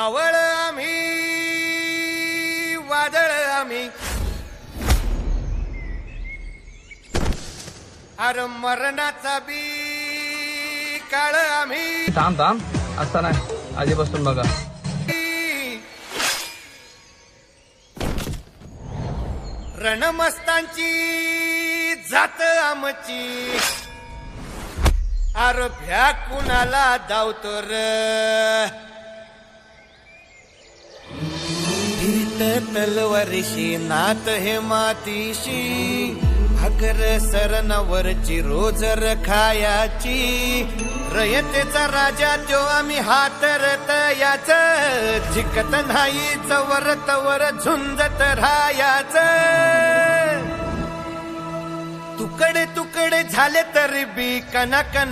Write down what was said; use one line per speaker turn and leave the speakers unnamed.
मावळ आम्ही वादळ आम्ही अरे मरणाचा बी काळ आम्ही
थांब थांब असं नाही आधीपासून बघा
रणमस्तांची जात आमची अरे भ्या कुणाला धावतो र तलवारीशी नात हे मातीशी भाकर सरणावरची रोजर खायाची रयतेचा राजा तो आम्ही हातरत याच झिकत नाही चवर तवर झुंजत राहायाच तुकडे तुकडे झाले तरी बी कना